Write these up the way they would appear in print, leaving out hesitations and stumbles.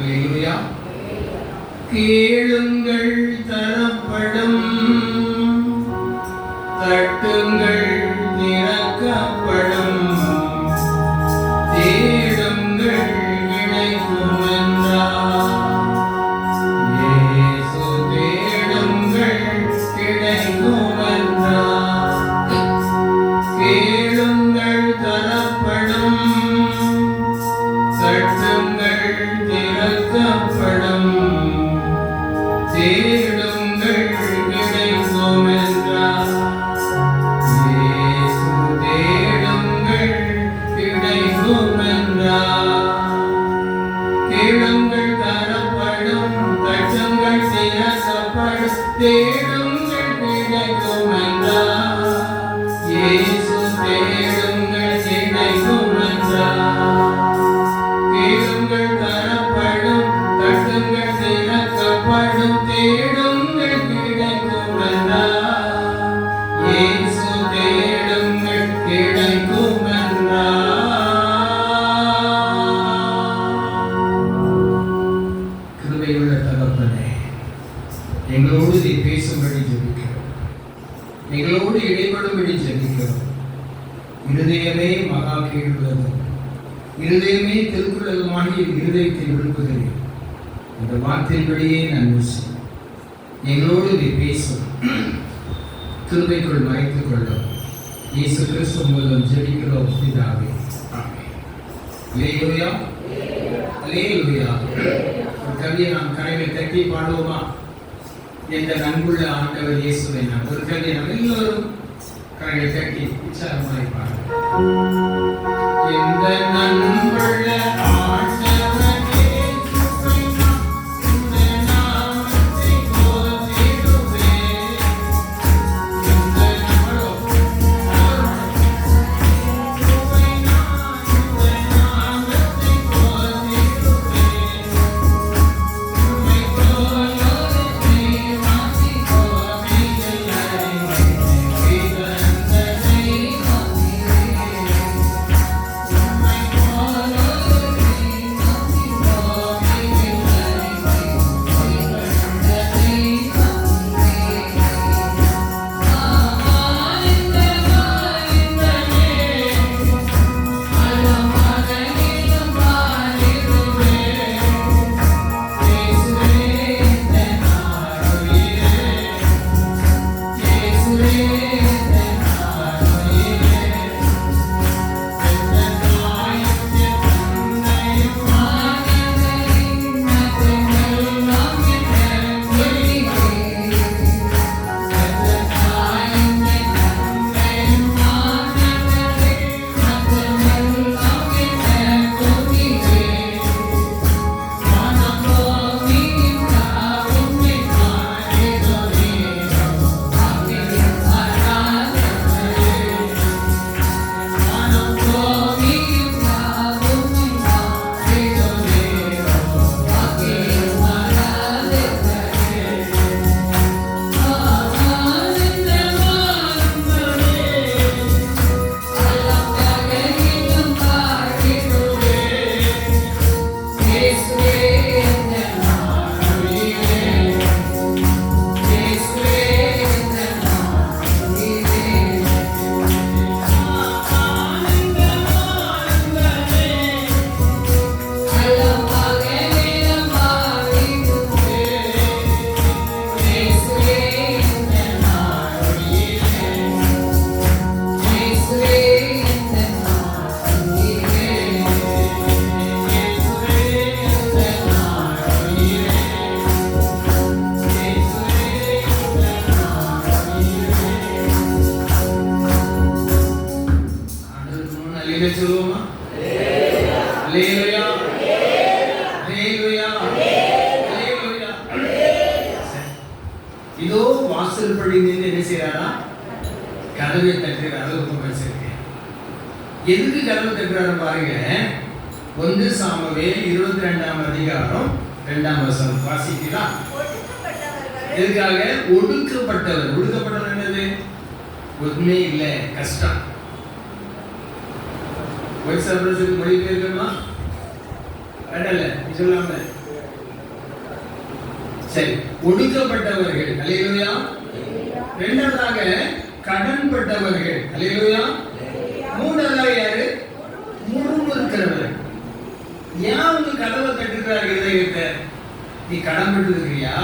அல்லேலூயா. கேளுங்கள் தரப்படும், தட்டுங்கள் திறக்கப்படும், தேடுங்கள் கிடைக்கும் என்றார். இயேசு தேடுங்கள் கிடைக்கும் என்றார். கேளுங்கள் தரப்படும், தட்டுங்கள் திறக்கப்படும், தேடுங்கள் கிடைக்கும் என்றார். இயேசு தேடுங்கள் கிடைக்கும் என்றார். கேளுங்கள் தரப்படும், தட்டுங்கள் திறக்கப்படும், தேடுங்கள் கிடைக்கும் என்றார். இயேசு தேடுங்கள் கிடைக்கும் என்றார். கேளுங்கள் தரப்படும், தட்டுங்கள் திறக்கப்படும், தேடுங்கள் கிடைக்கும் என்றார். இயேசு தேடுங்கள் கிடைக்கும் என்றார். கிருபையுள்ள தகப்பனே, எங்களோடு நீ பேசும்படி ஜெபிக்கிறோம், எங்களோடு இடைபடும்படி ஜெபிக்கிறோம். இருதயமே மகா கேடுள்ளதும், இருதயமே திருக்குறளுமாகிய இருதயத்தை விரும்புகிறேன். இந்த வார்த்தையின்படியே நான் யோசி, எங்களோடு நீ பேசும், கிருபைக்குள் மறைத்துக் கொள்ளும். இயேசு கிறிஸ்து மூலம் ஜெபிக்கிறோம் பிதாவே, ஆமென். அல்லேலூயா, அல்லேலூயா. ஒரு கவியை நாம் கரையை தட்டி பாடுவோமா? என்ற அன்புள்ள ஆண்டவர் இயேசுவை நாம் ஒரு கவியை நாம் எல்லோரும் கரையை தட்டி உற்சாகமாய் பாடுவோம். எந்த நன்புள்ள ஆண்டவர் இயேசுவை நாம் இந்த நாமத்தை போற்றிடுவேன். எந்த இயேசுவை நாம் இந்த நாமத்தை போற்றிடுவேன். உம்மை போலொரு தெய்வத்தை கோவிலை பிறந்த தெய்வமே. உம்மை போலொரு தெய்வத்தை கோவிலை பிறந்த தெய்வமே. அலமகனிலும் பாடிடுவேன். இயேசுவே என் ஆருயிரே, இயேசுவே என் ஆருயிரே. எந்த தாயும் என் தந்தையும் ஆனதையும் நெஞ்சமெல்லாம் என் கொள்கிறேன். எந்த தாயும் என் தந்தையும் ஆனதையும் நெஞ்சமெல்லாம் என் கொள்கிறேன். மனம் போகியும் யாவும் என் மாறிடுவேன். அகிலம் மாறாதவரே. மனம் போகியும் யாவும் என் மாறிடுவேன். அகிலம் மாறாதவரே. ஆனந்த வாழ்வரே. அலமகனிலும் பாடிடுவேன். இயேசுவே என் ஆருயிரே, இயேசுவே என் ஆருயிரே. ஆனந்த வாழ்வரே. அலமகனிலும் பாடிடுவேன். இயேசுவே என் ஆருயிரே, இயேசுவே என் ஆருயிரே. இயேசுவே என் ஆருயிரே, இயேசுவே என் ஆருயிரே. ஆண்டவருக்கு முன் அல்லேலூயா சொல்லுவோமா? அல்லேலூயா, அல்லேலூயா, அல்லேலூயா. இதோ வாசல் படி நின்று என்ன செய்யறாரா? கதவை தட்டுகிறாரு. எதுக்கு கதவை தட்டுறாரு பாருங்க. 1 சாமுவேல் 22ஆம் அதிகாரம் 2ஆம் வசனம் வாசிக்கலாம். எதுக்காக? ஒடுக்கப்பட்டவர். ஒடுக்கப்பட்டவர் என்னது? ஒண்ணுமே இல்ல, கஷ்டம். ஒய்ட் சர்வீஸுக்கு மொழி பேருமா? கடல சொல்லாம சரி, ஒடுக்கப்பட்டவர்கள். அல்லேலூயா. இரண்டாவதாக கடன்பட்டவர்கள். அல்லேலூயா. மூன்றாவதாக யாரு? முறுமுறுக்கிறவர்கள். ஏன் உங்க கதவை தட்டுகிறார் இதயத்தை? நீ கடன் பட்டிருக்கிறியா?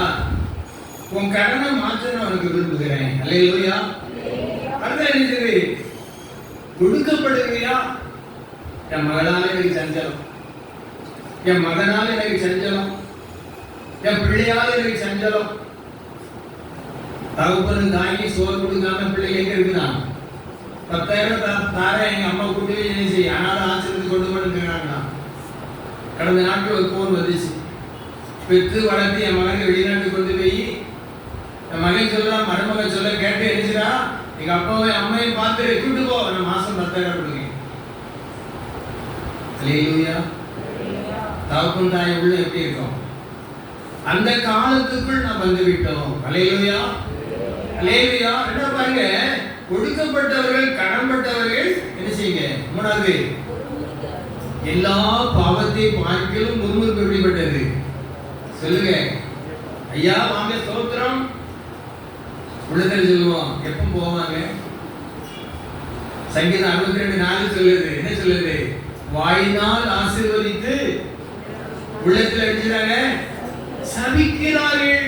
உன் கடனை மாற்ற நான் உனக்கு விரும்புகிறேன். அல்லேலூயா. அடுத்த என்ன? கொடுக்கப்படுகிறியா? என் மகளால எனக்கு சஞ்சலம், என் மகனால எனக்கு சஞ்சலம், என் பிள்ளையால எனக்கு சஞ்சலம். தகப்பனும் தாயி சோறு கொடுக்காம பிள்ளை எங்க இருக்குதான்? 10,000 தார எங்க அம்மா கூட்டி என்ன செய்ய அனாதை ஆசிரியத்துக்கு கொண்டு போட்டுருக்காங்க. கடந்த நாட்டில் ஒரு போன் வந்துச்சு. பெற்று வளர்த்து என் மகன் வெளிநாட்டுக்கு கொண்டு போய் என் மகன் சொல்றான், மருமகன் சொல்ல கேட்டு எழுச்சுடா, எங்க அப்பாவை அம்மையும் பார்த்து கூட்டு போ, நான் மாசம் 10,000 கொடுங்க. அல்லேலூயா. தகப்பன் தாய் உள்ள எப்படி இருக்கும்? அந்த காலத்துக்குள் நாம் வந்து விட்டோம். அல்லேலூயா. அல்லேலூயா. என்ன பாருங்க, ஒடுக்கப்பட்டவர்கள் கடன்பட்டவர்கள் என்ன செய்யுங்க? மூணாவது, எல்லா பாவத்தை பார்க்கிலும் முறுமுறுப்பு எப்படிப்பட்டது சொல்லுங்க. ஐயா வாங்க ஸ்தோத்திரம் உள்ளத்தில் சொல்லுவோம். எப்ப போவாங்க? சங்கீதம் 62:4 சொல்லுது. என்ன சொல்லுது? வாயினால் ஆசீர்வதித்து உள்ளத்தில் அடிச்சாங்க சபிக்கிறார்கள்.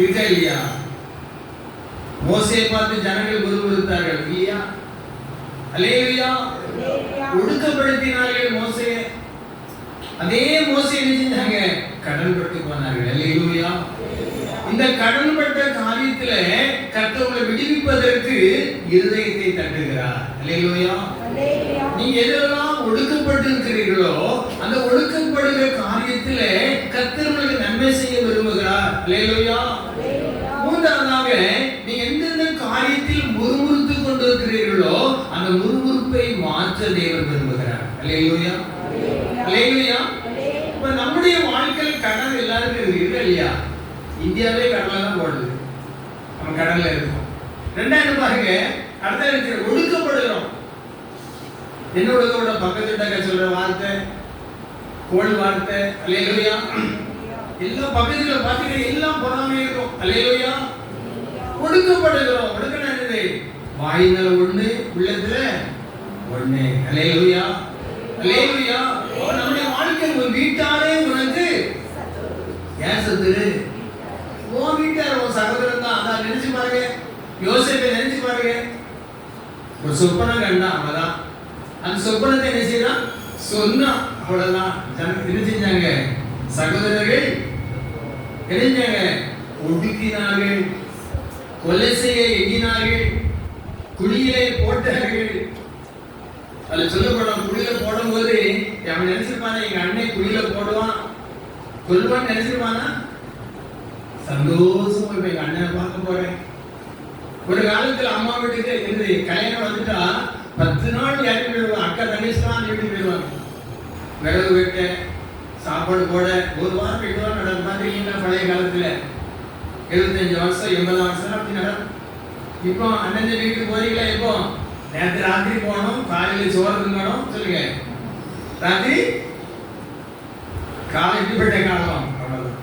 இருக்கா இல்லையா? மோசேயை பார்த்து ஜனங்கள் முறுமுறுத்தார்கள் இல்லையா? அல்லேலூயா. ஒடுக்கப்படுத்தினார்கள் மோசேயை. அதே மோசே என்ன செஞ்சாங்க? கடன் பட்டு போனார்கள். அல்லேலூயா. இந்த கடன் பட்ட காரியத்துல கர்த்தரை விடுவிப்பதற்கு இருதயத்தை தட்டுகிறார். அல்லேலூயா. நீங்க எதெல்லாம் ஒடுக்கப்பட்டு இருக்கிறீர்களோ அந்த ஒடுக்கப்படுகிற காரியத்துல கர்த்தர் உங்களுக்கு நன்மை செய்ய விரும்புகிறார். அல்லேலூயா. மூன்றாவதாக, நீங்க எந்தெந்த காரியத்தில் முறுமுறுத்து கொண்டிருக்கிறீர்களோ அந்த முறுமுறுப்பை மாற்ற தேவன் விரும்புகிறார். அல்லேலூயா. அல்லேலூயா. இப்ப நம்முடைய வாழ்க்கையில கடன் எல்லாருக்கும் இருக்கு இல்லையா? இந்தியாவே கடன்ல தான் போடுது. நம்ம கடன்ல இருக்கோம். ரெண்டாவது பாருங்க, அடுத்த ஒடுக்கப்படுகிறோம். என்ன ஒடுக்கப்பட? பக்கத்துட்ட சொல்ற வார்த்தை, கோல் வார்த்தை. அல்லேலூயா. எல்லாம் பக்கத்துல பாத்தீங்கன்னா எல்லாம் பொறாமை இருக்கும். அல்லேலூயா. ஒடுக்கப்படுகிறோம். ஒடுக்கணும் என்னது? வாயினால ஒண்ணு, உள்ளத்துல ஒண்ணு. அல்லேலூயா. அல்லேலூயா. நம்முடைய வாழ்க்கை உன் வீட்டாரே உனக்கு ஏன் சத்துரு? உன் வீட்டார் உன் சகோதரன் தான். அதான் நினைச்சு பாருங்க. யோசேப்பை நினைச்சு பாருங்க. ஒரு சொப்பனம் கண்டா, அவ்வளவுதான். அந்த சொப்பனத்தை என்ன செய்யலாம் சொன்னா, அவ்வளவுதான். என்ன செஞ்சாங்க? சகோதரர்கள் என்ன செஞ்சாங்க? ஒடுக்கினார்கள், கொலை செய்ய எண்ணினார்கள், குழியிலே போட்டார்கள். அதுல சொல்லப்படும், குழியில போடும் போது அவன் நினைச்சிருப்பானா எங்க அண்ணன் குழியில போடுவான் கொல்வான்னு நினைச்சிருப்பானா? சந்தோஷமா இப்ப எங்க அண்ணனை பார்க்க போறேன். ஒரு காலத்துல அம்மா வீட்டுக்கு இருந்து கல்யாணம் வந்துட்டா 10 நாள் யாரும் போயிடுவாங்க. அக்கா தங்கச்சிதான் வீட்டுக்கு போயிடுவாங்க. விறகு வெட்ட, சாப்பாடு போட ஒரு வாரம் போயிடுவாங்க. நடந்து பாத்தீங்கன்னா பழைய காலத்துல 75 வருஷம் 80 வருஷம் அப்படி நடக்கும். இப்போ அண்ணன் வீட்டுக்கு போறீங்களா? எப்போ? நேற்று ராத்திரி போனோம், காலையில சோறு திங்கணும். சொல்லுங்க, ராத்திரி காலை இப்படிப்பட்ட காலம். அவ்வளவுதான்.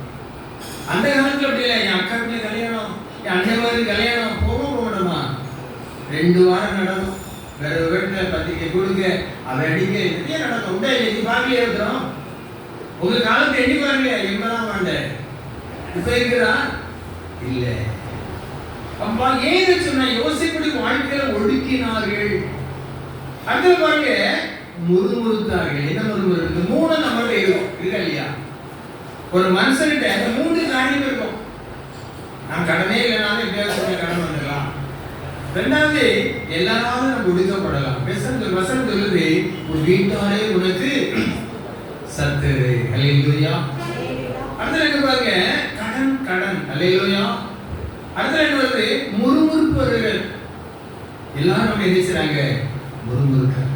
அந்த காலத்துல அப்படி இல்லை. என் அக்கா வீட்டுல கல்யாணம், என் அண்ணன் மாதிரி கல்யாணம், போக மாட்டோமா? 2 வாரம் நடக்கும். வேற வீட்டுல பத்திரிக்கை கொடுக்க, அதை அடிக்க, நிறைய நடக்கும். உண்டா இல்லை? நீ பார்க்கலையே இருக்கிறோம். உங்க காலத்தை எண்ணி பாருங்க. 80ஆம் ஆண்டு இப்ப இருக்கிறா இல்ல. அப்பா ஏன் சொன்ன? யோசிப்படி வாழ்க்கையில ஒடுக்கினார்கள். அடுத்த பாருங்க, முறுமுறுத்தார்கள். என்ன முறுமுறு? இந்த 3 நம்மள்ட்ட இருக்கும். இருக்கா இல்லையா? ஒரு மனுஷன்கிட்ட அந்த 3 காரியம் இருக்கும். நான் கடனே இல்லைனாலும் எப்படியாவது கடன் வந்துடலாம். ரெண்டாவது, எல்லாராலும் நம்ம ஒடுக்கப்படலாம். வசனம் சொல்லுது, ஒரு வீட்டாரே உனக்கு சத்துரு. அல்லேலூயா. அடுத்த என்ன பாருங்க? கடன் கடன். அல்லேலூயா. அடுத்த என்ன வருது? முறுமுறுப்பவர்கள். எல்லாரும் நம்ம என்ன செய்றாங்க? முறுமுறுக்க.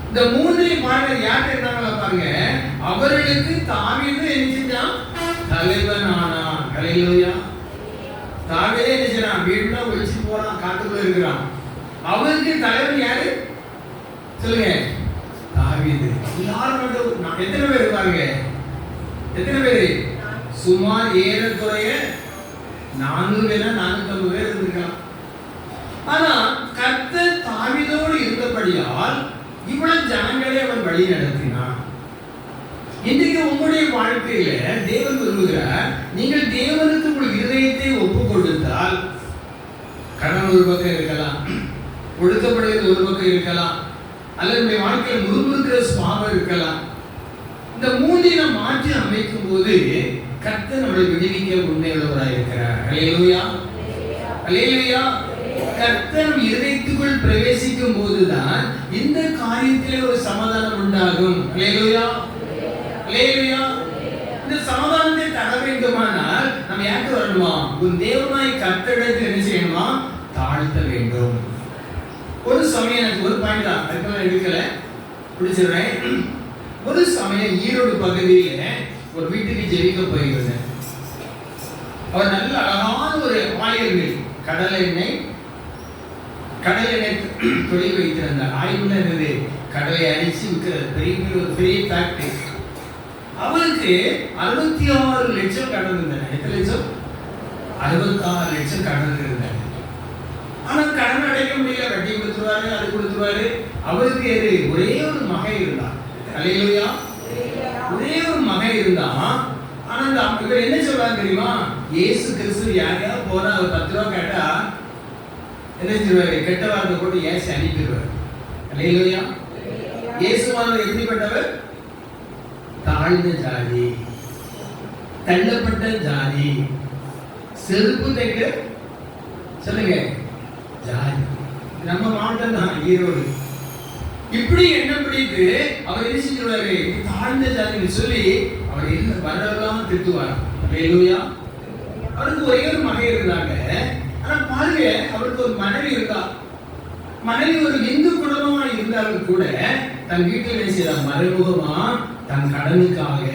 இந்த 3 பாருங்க, யார்கிட்ட இருந்தாங்களா பாருங்க. அவர்களுக்கு தாவீது என்ன செஞ்சான்? தலைவன் ஆனான். அல்லேலூயா. தாவீதே என்ன செய்றான்? வீட்டுல ஒளிச்சு போறான், காட்டுக்குள்ள இருக்கிறான். அவருக்கு தலைவன் யாரு சொல்லுங்க? தாவீது. எல்லாரும் எத்தனை பேர் இருப்பாங்க? எத்தனை பேரு? சுமார் ஏறக்குறைய 400 450 பேர் இருந்திருக்கலாம். ஆனா கர்த்தர் தாவீதோடு இருந்தபடியால் இவ்வளவு ஜனங்களை அவர் வழி நடத்தினார். இன்றைக்கு உங்களுடைய வாழ்க்கையில தேவன் விரும்புகிறார், நீங்கள் தேவனுக்கு உங்கள் இதயத்தை ஒப்பு கொடுத்தால், கடன் ஒரு பக்கம் இருக்கலாம், ஒடுக்கப்படுகிறது ஒரு பக்கம் இருக்கலாம், அல்லது உங்களுடைய வாழ்க்கையில் முறுமுறுக்கிற சுபாவம் இருக்கலாம். இந்த மூன்றையும் மாற்றி அமைக்கும் போது கர்த்தர் நம்மளை விடுவிக்க உண்மையுள்ளவராக இருக்கிறார். அல்லேலூயா, அல்லேலூயா. கர்த்தர் இதயத்துக்குள் பிரவேசிக்கும் போதுதான் இந்த காரியத்திலே ஒரு சமாதானம் உண்டாகும். அல்லேலூயா, அல்லேலூயா. இந்த சமாதானத்தை தர வேண்டுமானால் நம்ம யாருக்கு வரணுமா? உன் தேவனாய் கர்த்தரிடத்தில் என்ன செய்யணுமா? தாழ்த்த வேண்டும். ஒரு சமயம் எனக்கு ஒரு பாயிண்ட் தான், அதுக்கு எடுக்கல, பிடிச்சிடுறேன். ஒரு சமயம் ஈரோடு பகுதியில ஒரு வீட்டுக்கு ஜெபிக்க போயிருந்தேன். அவர் நல்ல அழகான ஒரு ஆயில் மில், கடல் எண்ணெய் தொழில் வைத்திருந்தார். ஆய்வுல இருந்தது, கடலை அடிச்சு விற்கிற ஒரு பெரிய ஃபேக்டரி. அவருக்கு 66 லட்சம் கடன் இருந்தது. எத்தனை லட்சம்? 66 லட்சம் கடன் இருந்தது. ஆனா கடன் அடைக்க முடியல, வட்டி கொடுத்துருவாரு, அது கொடுத்துருவாரு. அவருக்கு ஒரே ஒரு மகன் இருந்தான். அல்லேலூயா, ஒரே ஒரு மகன் இருந்தான். ஆனா இவர் என்ன சொல்றாங்க தெரியுமா? இயேசு கிறிஸ்து யாரையாவது போனா அவர் 10 ரூபா கேட்டா என்ன சொல்வாரு? கெட்ட வார்த்தை போட்டு ஏசி அனுப்பிடுவார். அல்லேலூயா. இயேசுவானவர் எப்படிப்பட்டவர்? தாழ்ந்த ஜாதி, தள்ளப்பட்ட ஜாதி, செருப்பு தைக்க சொல்லுங்க ஜாதி. நம்ம மாவட்டம் தான் ஈரோடு. இப்படி எண்ணம் பிடித்து அவர் என்ன செஞ்சிருவாரு? தாழ்ந்த ஜாதின்னு சொல்லி அவர் என்ன வரலாம் திட்டுவார். அல்லேலூயா. அவருக்கு ஒரே ஒரு மகன் இருந்தாங்க. ஆனா பாருங்க, அவருக்கு ஒரு மனைவி இருந்தா. மனைவி ஒரு இந்து குடும்பமா இருந்தாலும் கூட தன் வீட்டில் என்ன செய்தார்? மறைமுகமா தன் கடனுக்காக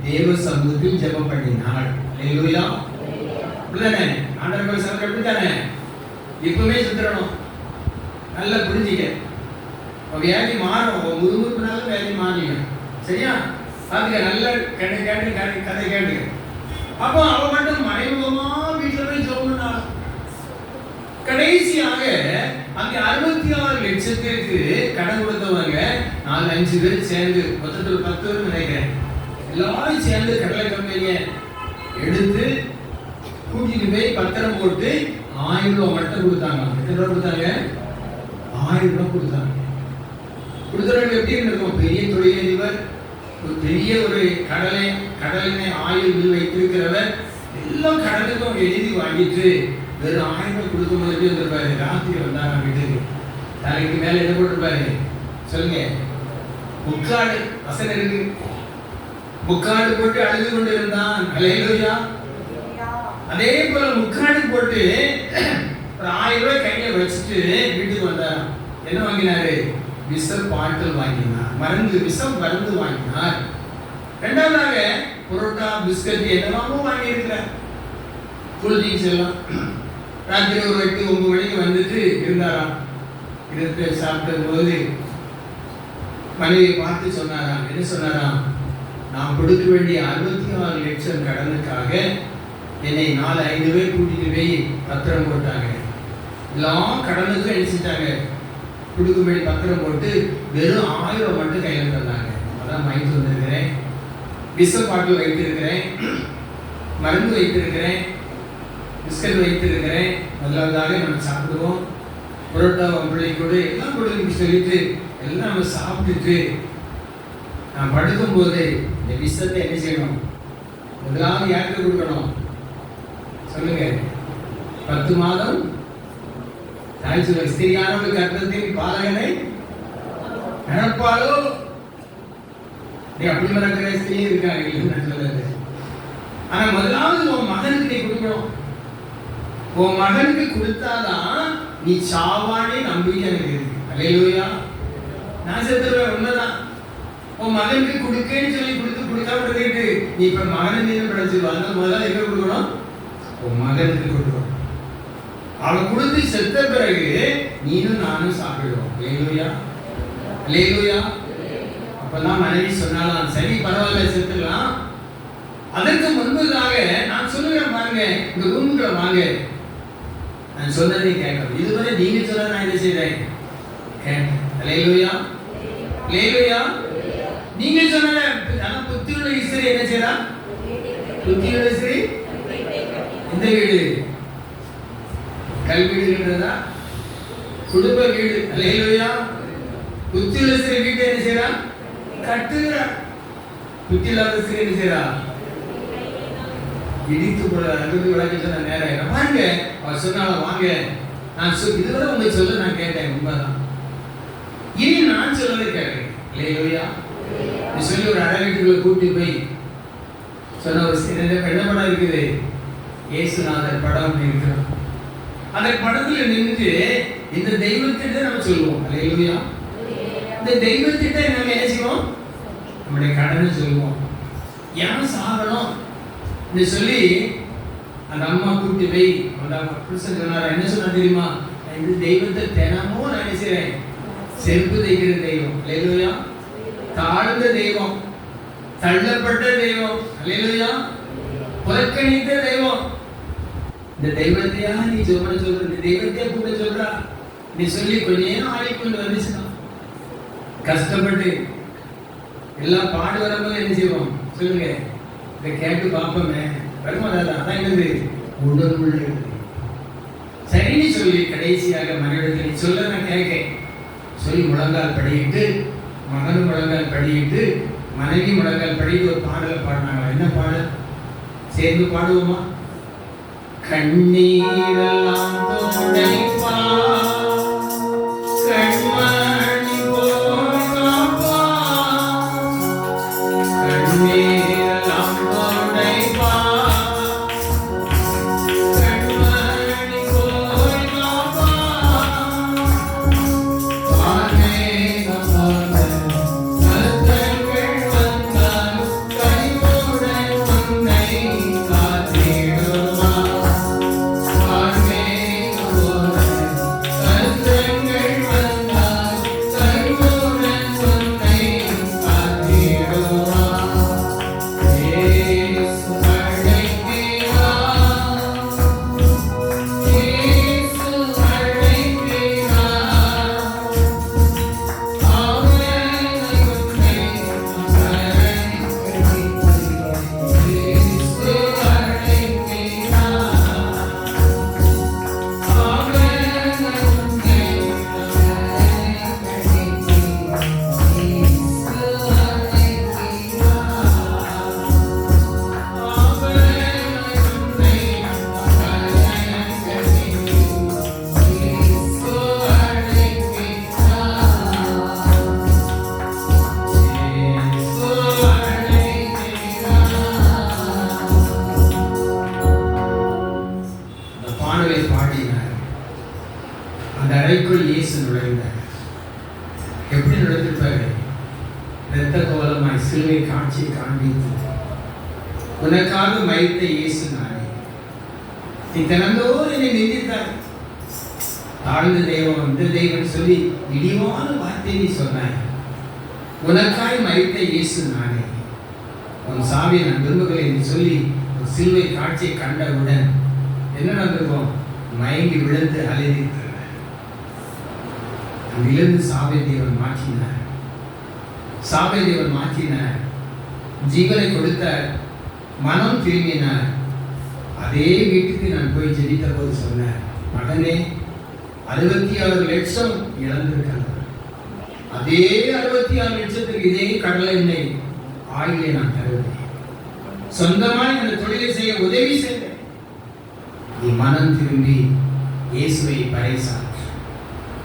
தேவ சமூகத்தில் ஜெபம் பண்ணினாள். அல்லேலூயா. அப்படிதானே? ஆண்டவர் சமூகம் எப்படித்தானே? இப்பவுமே சுத்தரணும், நல்லா புரிஞ்சுக்க. வியாதி மாறும், முறுமுறுப்புனால வியாதி மாறிடும். சரியா? பாத்துக்க, நல்ல கதை கேட்டு. அப்போ அவ மட்டும் மறைமுகமா வீட்டுல போய் ஜெபம். கடைசியாக அங்க 66 லட்சத்திற்கு கடன் கொடுத்தவங்க 4-5 பேர் சேர்ந்து, மொத்தத்தில் 10 பேர் நினைக்கிறேன், எல்லாரும் சேர்ந்து கடலை கம்பெனியை எடுத்து கூட்டிட்டு போய் பத்திரம் போட்டு 1000 ரூபாய் மட்டும் கொடுத்தாங்க. எத்தனை ரூபாய் கொடுத்தாங்க? 1000 ரூபாய் கொடுத்தாங்க. கொடுத்தவர்கள் எப்படி இருக்கும்? பெரிய தொழிலதிபர், ஒரு பெரிய ஒரு கடலினை ஆயில் மில் வைத்திருக்கிறவர், எல்லாம் கடலுக்கும் எழுதி வாங்கிட்டு வெறும் 1000 ரூபாய் கொடுக்கும் போது எப்படி வந்திருப்பாரு? ராத்திரி வந்தாங்க வீட்டுக்கு. தலைக்கு மேல என்ன போட்டிருப்பாரு சொல்லுங்க? முக்காடு. வசனம் இருக்கு, முக்காடு போட்டு அழுது கொண்டு இருந்தான். அல்லேலூயா. அதே போல முக்காடு போட்டு ஒரு 1000 ரூபாய் கையில வச்சுட்டு வீட்டுக்கு வந்தார். என்ன வாங்கினாரு? விஷ பாட்டில் வாங்கினார், விஷம் மருந்து வாங்கினார். இரண்டாவதாக புரோட்டா, பிஸ்கட் என்னெல்லாமோ வாங்கி இருக்கிறார், கூல் ட்ரிங்க்ஸ் எல்லாம். ராத்திரி ஒரு 8-9 மணிக்கு வந்துட்டு இருந்தாராம். இருந்து சாப்பிட்ட போது மனைவியை பார்த்து சொன்னாராம். என்ன சொன்னாராம்? நான் கொடுக்க வேண்டிய 66 லட்சம் கடனுக்காக என்னை 4-5 பேர் கூட்டிட்டு போய் பத்திரம் போட்டாங்க. எல்லாம் கடனுக்கும் அடிச்சுட்டாங்க. கொடுக்கும்படி பத்திரம் போட்டு வெறும் 1000 மட்டும் கையில் தந்தாங்க. அதான் வாங்கிட்டு வந்திருக்கிறேன், விஷ பாட்டில் வைத்திருக்கிறேன், மருந்து வைத்திருக்கிறேன், பிஸ்கட் வைத்திருக்கிறேன், முதலாவதாக நம்ம சாப்பிடுவோம், புரோட்டா பிள்ளை கூட எல்லாம் கொடுக்க சொல்லிட்டு எல்லாம் நம்ம சாப்பிட்டுட்டு நான் படுக்கும் போது இந்த விஷத்தை என்ன செய்யணும்? முதலாவது யாருக்கு கொடுக்கணும் சொல்லுங்க? 10 மாதம் ஸ்திரியானவளுக்கு அர்த்தத்தின் பாலகனை நடப்பாலோ? நீ அப்படி மறக்கிற ஸ்திரீ இருக்காங்க. ஆனா முதலாவது உன் மகனுக்கு நீ கொடுக்கணும். உன் மகனுக்கு கொடுத்தாதான் நீ சாவானே நம்பிக்கை எனக்கு இருக்கு. அல்லேலூயா. நான் செத்துருவேன், உண்மைதான். உன் மகனுக்கு கொடுக்கன்னு சொல்லி கொடுக்காம இருந்துட்டு நீ இப்ப மகனை நீங்க படைச்சிருவாங்க. முதல்ல எங்க கொடுக்கணும்? உன் மகனுக்கு கொடுக்கணும். அவன் கொடுத்து செத்த பிறகு நீனும் நானும் சாப்பிடுவோம். அல்லேலூயா, அல்லேலூயா. அப்பதான் மனைவி சொன்னாலாம், சரி பரவாயில்ல செத்துக்கலாம், அதற்கு முன்பதாக நான் சொல்லுகிறேன் பாருங்க, இந்த ரூமுக்குள்ள வாங்க, நான் சொன்னதை கேட்கணும். இதுவரை நீங்க சொன்ன நான் என்ன செய்றேன் கேட்டேன். அல்லேலூயா, அல்லேலூயா. நீங்க சொன்ன ஆனா புத்தியுள்ள ஸ்திரீ என்ன செய்றா? புத்தியுள்ள ஸ்திரீ இந்த வீடு கல் வீடுன்றதா குடும்ப வீடு. அல்லேலூயா. புத்தியுள்ள ஸ்திரீ வீட்டை என்ன செய்றா? கட்டுகிறா. புத்தி இல்லாத ஸ்திரீ என்ன செய்றா? இடித்து போட. அங்கிருந்து விளக்கி சொன்ன நேரம் வாங்க, அவர் சொன்னாலும் வாங்க. நான் இதுவரை உங்க சொல்ல நான் கேட்டேன், உண்மைதான். இனி நான் சொல்லவே கேட்கிறேன். அல்லேலூயா. நீ சொல்லி ஒரு அறை வீட்டுக்குள்ள கூட்டி போய் சொன்ன ஒரு என்ன படம் இருக்குது? இயேசுநாதர் படம் இருக்கிறோம். அந்த படத்துல நின்று இந்த தெய்வத்திட்ட நம்ம சொல்லுவோம். அல்லேலூயா. இந்த தெய்வத்திட்ட நம்ம என்ன செய்வோம்? நம்முடைய கடனை சொல்லுவோம். ஏன் சாகணும் சொல்லி அந்த அம்மா கூட்டி போய் அந்த புருஷன் சொன்னார். என்ன சொன்னா தெரியுமா? இந்த தெய்வத்தை தினமும் நான் என்ன செய்றேன்? செருப்பு தைக்கிற தெய்வம். அல்லேலூயா. தாழ்ந்த தெய்வம், தள்ளப்பட்ட தெய்வம். அல்லேலூயா. புறக்கணித்த தெய்வம். இந்த தெய்வத்தையா நீ சொல்ற இந்த தெய்வத்தையா கூட சொல்றா நீ சொல்லி கொஞ்ச நேரம் ஆடிக்கொண்டு வந்துச்சுன்னா கஷ்டப்பட்டு எல்லாம் பாடு வரும்போது என்ன செய்வோம் சொல்லுங்க? இதை கேட்டு பார்ப்போமே, வருமாதான். அதான் என்னது? உணர்வுள்ள சரின்னு சொல்லி கடைசியாக மனிதர்கள் நீ சொல்ல நான் கேட்க சொல்லி முழங்கால் படியிட்டு, மகனும் முழங்கால் படியிட்டு, மனைவி முழங்கால் படிட்டு ஒரு பாடலை பாடினாங்க. என்ன பாடல்? சேர்ந்து பாடுவோமா? கண்ணீரெல்லாம் துடைப்பா, கண்மணி போல் காப்பா, கண்ணீரெல்லாம் துடைப்பா, கண்மணி போல் காப்பா, வானேகம் போல கஷ்டங்கள் வந்தால் கனிவுடன் உன்னை காத்திடுவா. அந்த அறைக்குள் இயேசு நுழைந்தார். எப்படி நுழைந்திருப்பாரு? இரத்த கோலமாய் சிலுவை காட்சி காண்பித்து உனக்காக மரித்த இயேசு நானே, நீ தினந்தோறும் என்னை நிந்தித்தார். தாழ்ந்த தெய்வம் இந்த தெய்வம் சொல்லி இடிவான வார்த்தை நீ சொன்னாய். உனக்காய் மரித்த இயேசு நானே, உன் சாவியை நான் விரும்புகிறேன் என்று சொல்லி ஒரு சிலுவை காட்சியை கண்டவுடன் என்ன நடந்திருக்கும்? மயங்கி விழுந்து அலைந்திருக்கிறார். அங்கிருந்து சாவை தேவன் மாற்றினார். சாவை தேவன் மாற்றினார். ஜீவனை கொடுத்தார். மனம் திரும்பினார். அதே வீட்டுக்கு நான் போய் ஜெபித்த போது சொன்னார், மகனே 66 லட்சம் இழந்திருக்கிறார். அதே 66 லட்சத்துக்கு இதே கடலை எண்ணெய் ஆயிலே நான் தருவேன். சொந்தமாய் அந்த தொழிலை செய்ய உதவி செய்வேன். நீ மனம் திரும்பி இயேசுவை பறைசாற்று,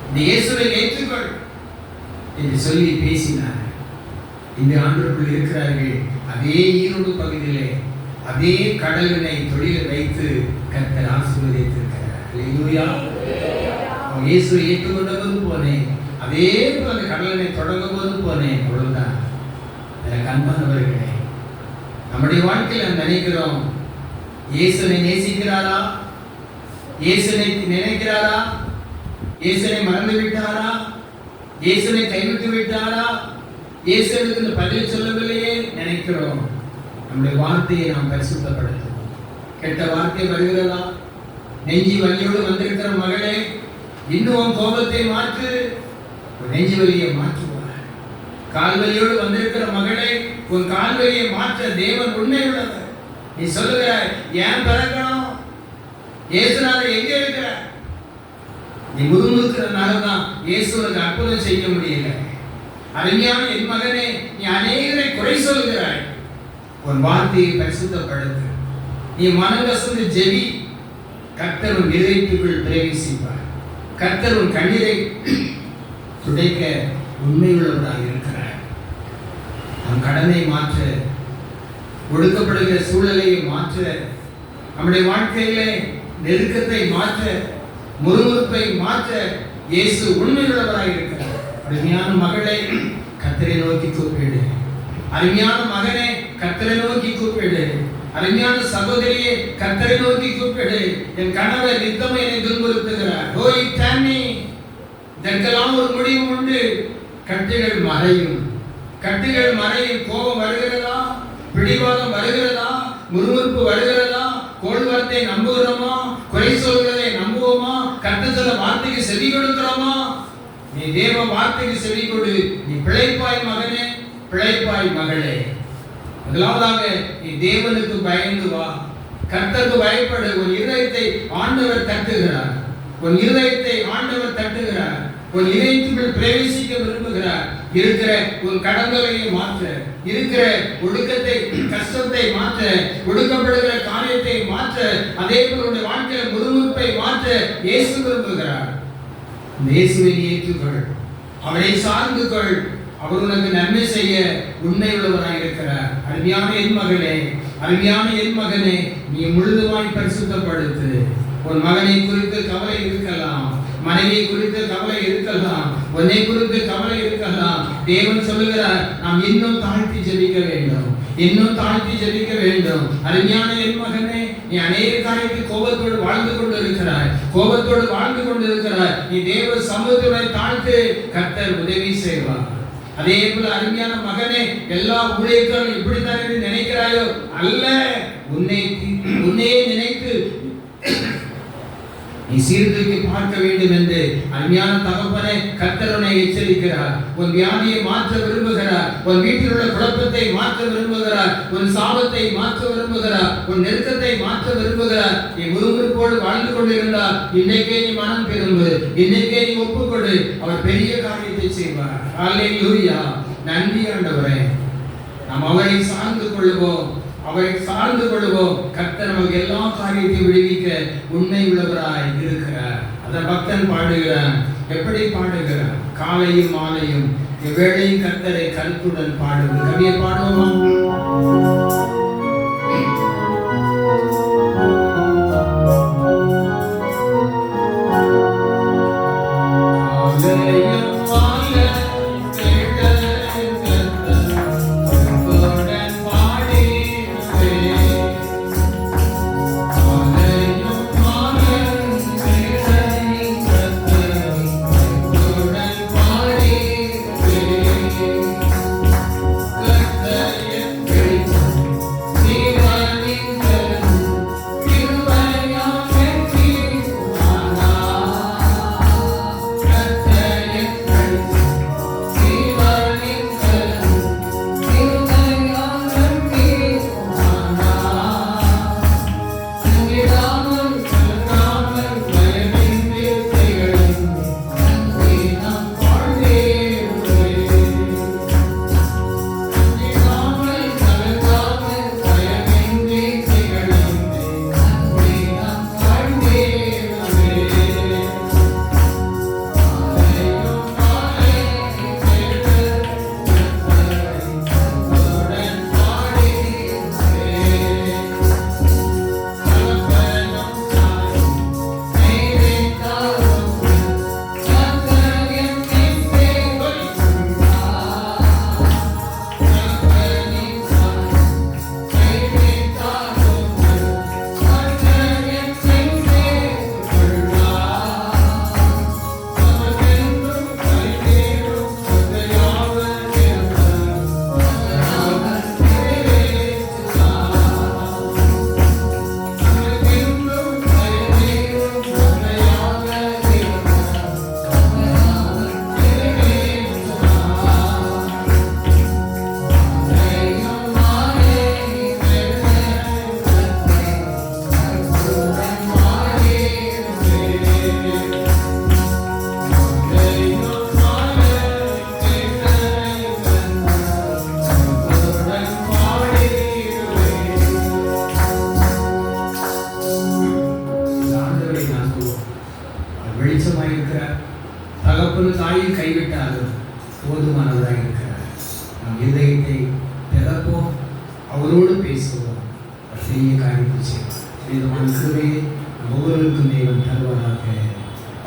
இந்த இயேசுவை ஏற்றுக்கொள் என்று சொல்லி பேசினார். இந்த ஆண்டுக்குள் இருக்கிறார்கள். அதே ஈரோடு பகுதியிலே அதே கடலினை தொழிலை வைத்து கர்த்தர் ஆசீர்வதித்திருக்கிறார். அல்லேலூயா. இயேசுவை ஏற்றுக்கொண்ட போது போனேன், அதே போல அந்த கடலினை தொடங்கும் போது போனேன். அவ்வளவுதான். எனக்கு அன்பானவர்களே, நம்முடைய வாழ்க்கையில் நாம் நினைக்கிறோம், இயேசுவை நேசிக்கிறாரா? இயேசுவை நினைக்கிறாரா? இயேசுவை மறந்து விட்டாரா? இயேசுவை கைவிட்டு விட்டாரா? இயேசுவுக்கு இந்த பதில் சொல்லவில்லையே நினைக்கிறோம். நம்முடைய வார்த்தையை நாம் பரிசுத்தப்படுத்துவோம். கெட்ட வார்த்தை வருகிறதா? நெஞ்சி வலியோடு வந்திருக்கிற மகளே, இன்னும் கோபத்தை மாற்று, நெஞ்சு வலியை மாற்றுவார். கால்வலியோடு வந்திருக்கிற மகளே, உன் கால்வலியை மாற்ற தேவன் உண்மை உள்ளவர். நீ சொல்லுகிறாய், ஏன் பிறக்கணும்? இயேசுநாதர் எங்கே இருக்கிற? நீ முறுமுறுக்கிறதுனாலதான் இயேசு உனக்கு அற்புதம் செய்ய முடியல. அருமையான என் மகனே, நீ அநேகரை குறை சொல்கிறாய். உன் வார்த்தையை பரிசுத்தப்படுத்து. நீ மனங்கசந்து ஜெபி. கர்த்தர் உன் இதயத்துக்குள் பிரவேசிப்பார். கர்த்தர் உன் கண்ணீரை துடைக்க உண்மையுள்ளவராக இருக்கிறார். நம் கடனை மாற்ற, ஒடுக்கப்படுகிற சூழலை மாற்ற, நம்முடைய வாழ்க்கையிலே நெருக்கத்தை மாற்ற, முறுமுறுப்பை மாற்ற இயேசு உண்மையுள்ளவராக இருக்கிறார். அருமையான மகளே, கர்த்தரை நோக்கி கூப்பிடு. அருமையான மகனே, கர்த்தரை நோக்கி கூப்பிடு. அருமையான சகோதரியே, கர்த்தரை நோக்கி கூப்பிடு. என் கணவர் நித்தம் என்னை துன்புறுத்துகிறார். இதற்கெல்லாம் ஒரு முடிவு உண்டு. கட்டுகள் மறையும். கட்டுகள் மறையும். கோபம் வருகிறதா? பிடிவாதம் வருகிறதா? முறுமுறுப்பு வருகிறதா? கோள்வார்த்தை நம்புகிறோமா? குறை சொல்கிறதை நம்புவோமா? கர்த்தர் சொல்ல வார்த்தைக்கு செவி கொடுக்கிறோமா? நீ தேவ வார்த்தைக்கு செவி கொடு. நீ பிழைப்பாய் மகனே, பிழைப்பாய் மகளே. முதலாவதாக நீ தேவனுக்கு பயந்து வா. கர்த்தருக்கு பயப்படு. உன் இருதயத்தை ஆண்டவர் தட்டுகிறார். உன் இருதயத்தை ஆண்டவர் தட்டுகிறார். உன் இதயத்துக்குள் பிரவேசிக்க விரும்புகிறார். இருக்கிற உன் கடன்களை மாற்ற, இருக்கிற ஒடுக்கத்தை, கஷ்டத்தை மாற்ற, ஒடுக்கப்படுகிற காரியத்தை மாற்ற, அதே போல உன்னுடைய வாழ்க்கையில முறுமுறுப்பை மாற்ற இயேசு விரும்புகிறார். இயேசுவை ஏற்றுக்கொள். அவரை சார்ந்து கொள். அவர் உனக்கு நன்மை செய்ய உண்மை உள்ளவராக இருக்கிறார். அருமையான என் மகளே, அருமையான என் மகனே, நீ முழுதுமாய் பரிசுத்தப்படுத்து. உன் மகனை குறித்து கவலை இருக்கலாம், மனைவியை குறித்து கவலை இருக்கலாம், உன்னை குறித்து கவலை இருக்கலாம். தேவன் சொல்லுகிறார், நாம் இன்னும் தாழ்த்தி ஜெபிக்க வேண்டும், இன்னும் தாழ்த்தி ஜெபிக்க வேண்டும். அருமையான என் மகனே, நீ அநேக காரியத்தில் கோபத்தோடு வாழ்ந்து கொண்டு இருக்கிறாய், கோபத்தோடு வாழ்ந்து கொண்டு இருக்கிறாய். நீ தேவ சமூகத்துடன் தாழ்த்து, கர்த்தர் உதவி செய்வார். அதே போல அருமையான மகனே, எல்லா ஊழியர்களும் இப்படித்தான் என்று நினைக்கிறாயோ? அல்ல, உன்னையே நினைத்து நீ சீர்தூக்கி பார்க்க வேண்டும் என்று அருமையான தகப்பனே கர்த்தர் உன்னை எச்சரிக்கிறார். உன் வியாதியை மாற்ற விரும்புகிறார். உன் வீட்டில் உள்ள குழப்பத்தை மாற்ற விரும்புகிறார். உன் சாபத்தை மாற்ற விரும்புகிறார். உன் நெருக்கத்தை மாற்ற விரும்புகிறார். நீ முறுமுறுப்போடு வாழ்ந்து கொண்டிருந்தால் இன்னைக்கே நீ மனம் திரும்பு, இன்னைக்கே நீ ஒப்புக்கொடு. அவர் பெரிய காரியத்தை செய்வார். அல்லேலூயா. நன்றி ஆண்டவரே. நாம் அவரை சார்ந்து கொள்வோம், அவரை சார்ந்து கொள்வோம். கர்த்தர் நமக்கு எல்லா காரியத்தையும் விடுவிக்க உண்மை உள்ளவராய் இருக்கிறார். அந்த பக்தன் பாடுகிறான். எப்படி பாடுகிறான்? காலையும் மாலையும் எவ்வேளையும் கர்த்தரை கருத்துடன் பாடுவது. கவியை பாடுவோம். பேசுவோம். பெரிய காரியத்தை செய்வோம். விதமான கிருபையை ஒவ்வொருவருக்கும் தேவன் தருவதாக.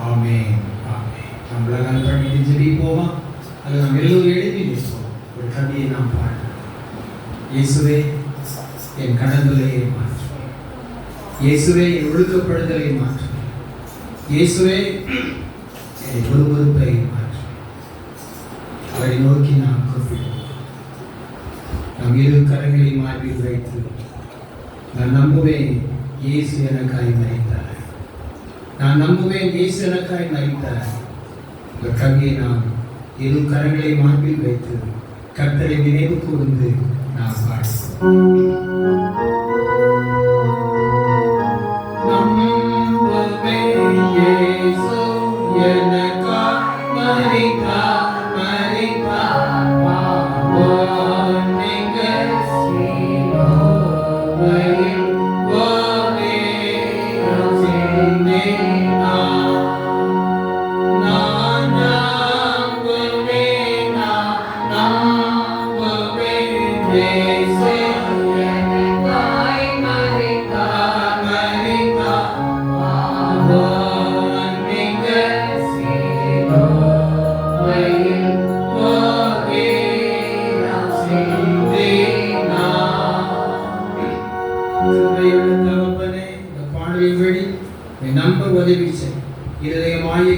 ஆமென். ஆமென். நம்மள பண்ணிட்டு ஜெபிப்போமா? அது நம்ம எல்லோரும் எழுதி பேசுவோம். ஒரு கவியை நாம் பாடுவோம். இயேசுவே என் கடன்களை மாற்று, இயேசுவே என் ஒழுக்கப்படுதலை மாற்று, இயேசுவே என் பொறுப்பை மாற்று. அவரை நோக்கி நாம் கூப்பிடுவோம். நம் இரு கரங்களை மார்பில் வைத்து நான் நம்புவேன் இயேசு எனக்காய் மரித்தார், நான் நம்புவேன் இயேசு எனக்காய் மரித்தார். இந்த கவியை நாம் இரு கரங்களை மார்பில் வைத்து கர்த்தரை நினைவு கூர்ந்து நாம் பாடுவோம்.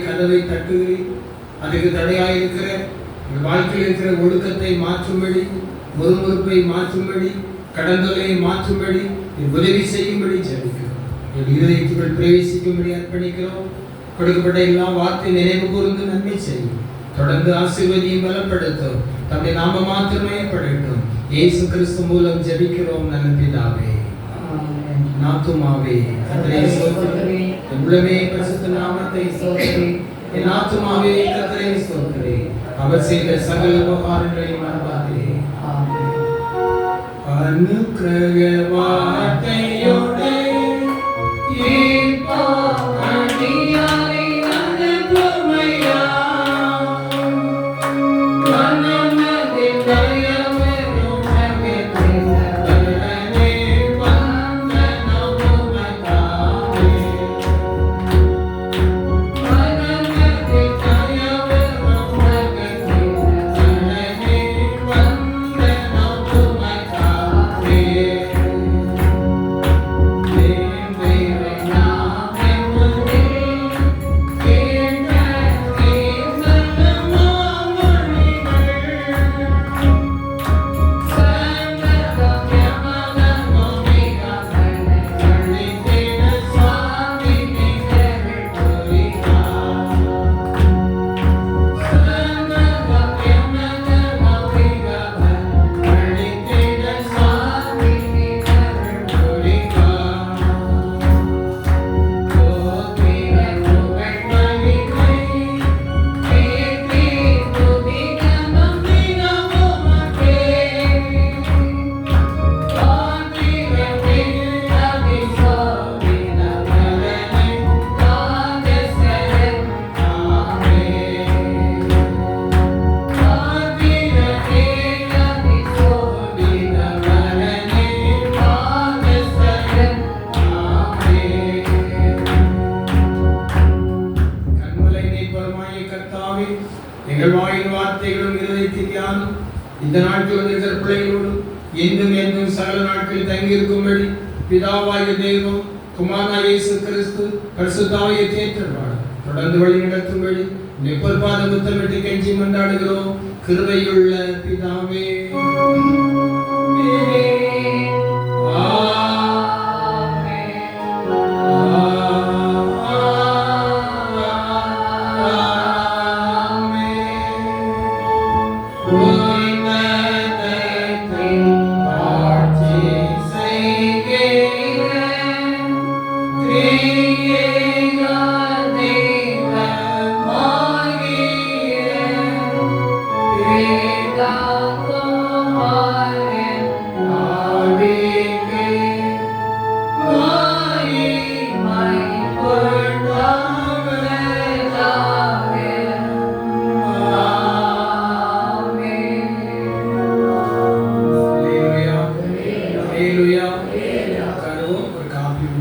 கதவை தட்டுகிறேன். அதுக்கு தடையாயிருக்கிற வாழ்க்கையில் இருக்கிற ஒடுக்கத்தை மாற்றும்படி, முறுமுறுப்பை மாற்றும்படி, கடந்தொலையை மாற்றும்படி உதவி செய்யும்படி ஜெபிக்கிறோம். இருதயத்துக்குள் பிரவேசிக்கும்படி அர்ப்பணிக்கிறோம். கொடுக்கப்பட்ட எல்லா வார்த்தை நினைவு கூர்ந்து நன்மை செய்யும். தொடர்ந்து ஆசீர்வதியும் பலப்படுத்தும். தம்முடைய நாம மாத்திரமே படட்டும். இயேசு கிறிஸ்து மூலம் ஜெபிக்கிறோம் நல்ல பிதாவே. நாத்துமாவே கர்த்தரை ஸ்தோத்திரி, உள்ளமே பரிசுத்த நாமத்தை ஸ்தோத்திரி. என் ஆத்துமாவே கர்த்தரை ஸ்தோத்திரி, அவர் செய்த சகல உபகாரங்களை மறவாதே. அனுக்கிரக வார்த்தையோடு எங்கள் வாயின் வார்த்தைகளும் இருதயத்தின் தியானம் இந்த நாட்கள் வந்திருக்கிற பிள்ளைகளோடு என்றும் என்றும் சகல நாட்களில் தங்கியிருக்கும்படி பிதாவாகிய தெய்வம், குமாரனாகிய இயேசு கிறிஸ்து, பரிசுத்தாவிய தேற்றவாளர் தொடர்ந்து வழி நடத்தும்படி நெப்பொருபாத முத்தமிட்டு கெஞ்சி மன்றாடுகிறோம். கிருபையுள்ள பிதாவே.